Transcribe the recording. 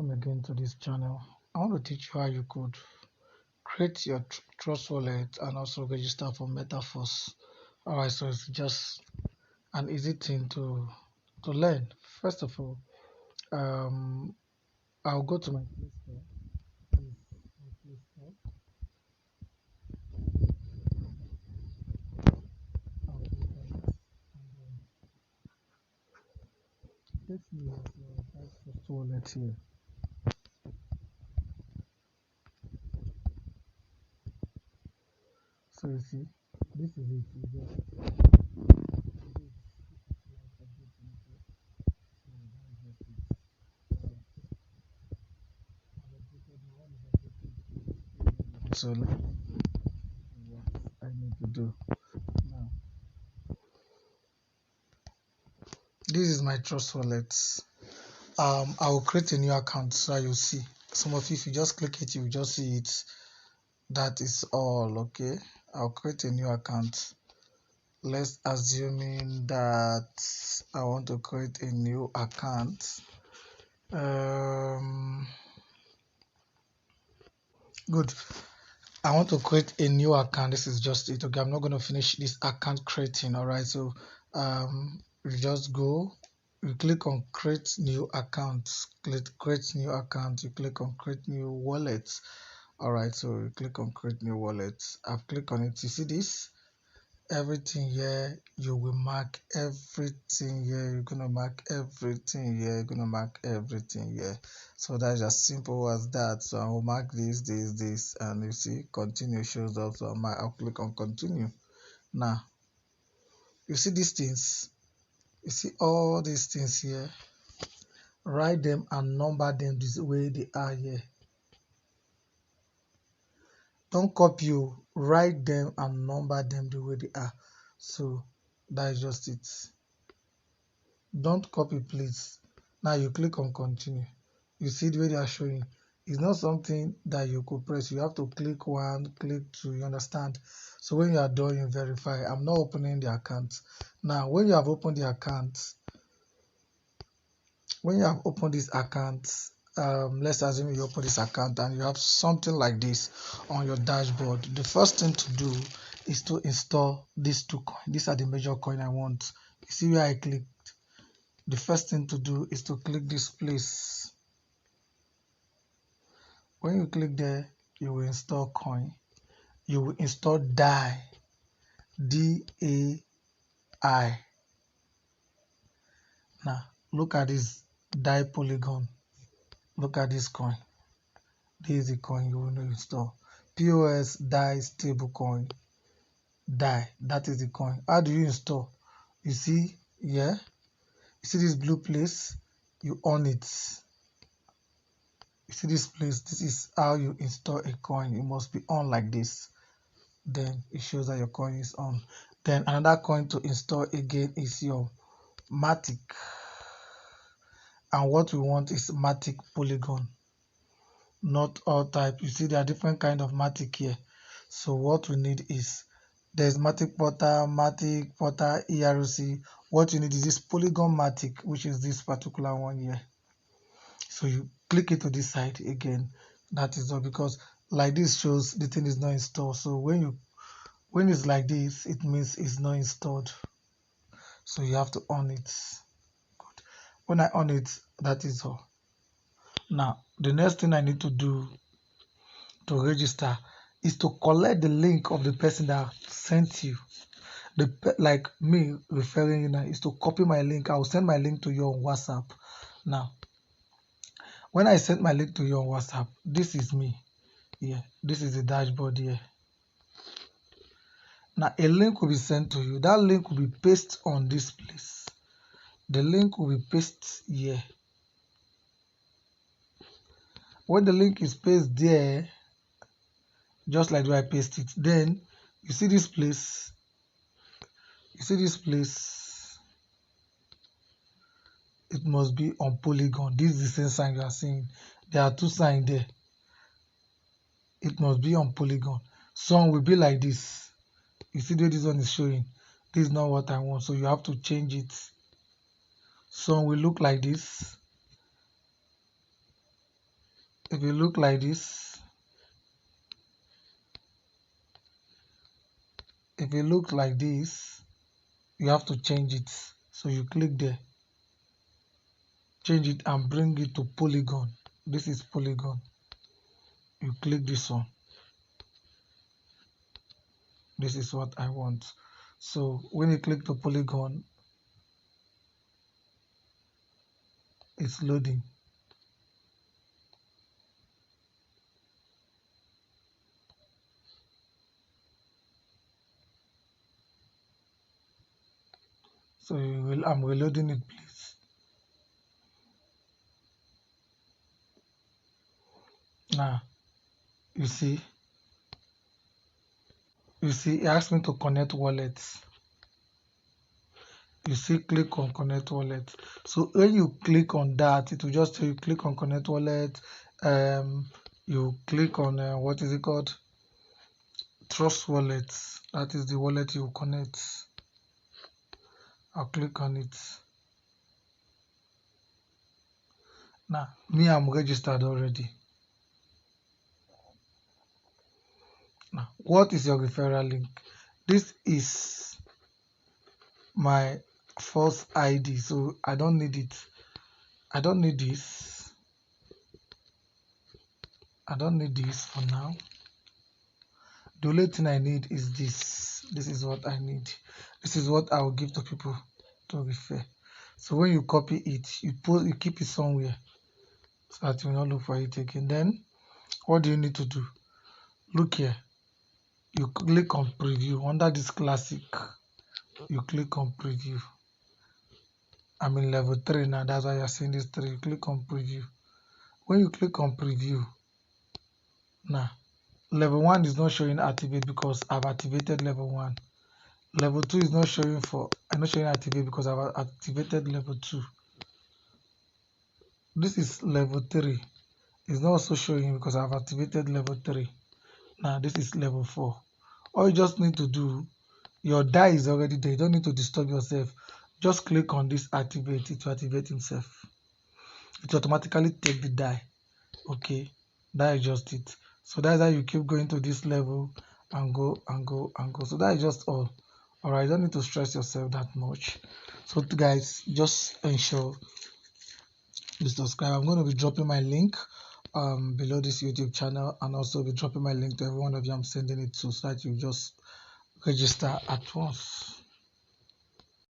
Welcome again to this channel. I want to teach you how you could create your Trust wallet and also register for MetaForce. Alright, so it's just an easy thing to learn. First of all, I'll go to my Play Store. My Play Store. I'll click on it and it takes me to Trust wallet here. So you see, this is it. You just so let's see what I need to do now. This is my Trust wallet. I will create a new account so you'll see. Some of you, if you just click it, you will just see it. That is all. Okay, I'll create a new account. Let's assuming that I want to create a new account. Good. I want to create a new account. This is just it. Okay, I'm not going to finish this account creating. All right, so you just go, you click on create new account, click create new account, you click on create new wallet. All right, so you click on create new wallet. I've clicked on it. You see this, everything here, you will mark everything here. You're gonna mark everything here. You're gonna mark everything here. So that's as simple as that. So I will mark this, and you see continue shows up. So I'll click on continue. Now you see these things, you see all these things here, write them and number them this way they are here. Don't copy, write them and number them the way they are. So that is just it. Don't copy, please. Now you click on continue. You see the way they are showing. It's not something that you could press. You have to click one, click two, you understand? So when you are done, you verify. I'm not opening the account. Now when you have opened the account, when you have opened this account, let's assume you open this account and you have something like this on your dashboard. The first thing to do is to install these two coins. These are the major coin I want. You see where I clicked? The first thing to do is to click this place. When you click there, you will install coin. You will install DAI, D-A-I. Now look at this DAI polygon. Look at this coin. This is the coin you want to install. POS DAI stablecoin. DAI, that is the coin. How do you install? You see here, you see this blue place, you on it. You see this place, this is how you install a coin. It must be on like this. Then it shows that your coin is on. Then another coin to install again is your Matic. And what we want is Matic polygon, not all type. You see there are different kind of Matic here. So what we need is, there's Matic Portal, ERC. What you need is this polygon Matic, which is this particular one here. So you click it to this side again. That is all, because like this shows the thing is not installed. So when it's like this, it means it's not installed. So you have to on it. Good. When I on it, that is all. Now the next thing I need to do to register is to collect the link of the person that sent you. Like me referring you now is to copy my link. I will send my link to you on WhatsApp. Now when I send my link to you on WhatsApp, this is me here. This is the dashboard here. Now a link will be sent to you. That link will be pasted on this place. The link will be pasted here. When the link is pasted there, just like where I paste it, then you see this place. You see this place. It must be on polygon. This is the same sign you are seeing. There are two signs there. It must be on polygon. Some will be like this. You see that this one is showing. This is not what I want, so you have to change it. Some will look like this. If you look like this, if it looks like this, you have to change it. So you click there, change it and bring it to polygon. This is polygon. You click this one. This is what I want. So when you click the polygon, it's loading. So I'm reloading it, please. Now you see, it asked me to connect wallets. You see, click on connect wallet. So when you click on that, it will just tell you click on connect wallet. You click on what is it called, trust wallet. That is the wallet you connect. I'll click on it. Now me, I'm registered already. Now what is your referral link? This is my false ID, so I don't need it. I don't need this. I don't need this for now. The only thing I need is this. This is what I need. This is what I will give to people to refer. So when you copy it, you keep it somewhere so that you will not look for it again. Then what do you need to do? Look here. You click on preview under this classic. You click on preview. I'm in level 3 now. That's why you're seeing this 3. You click on preview. When you click on preview, now level 1 is not showing activate because I've activated level 1. Level 2 is not showing activate because I've activated level 2. This is level 3. It's not also showing because I've activated level 3. Now this is level 4. All you just need to do, your die is already there. You don't need to disturb yourself. Just click on this activate. It will activate himself. It will automatically take the die. Okay, that is just it. So that's how you keep going to this level and go and go and go. So that is just all. Alright, you don't need to stress yourself that much. So guys, just ensure you subscribe. I'm going to be dropping my link below this YouTube channel, and also be dropping my link to every one of you I'm sending it to, so that you just register at once.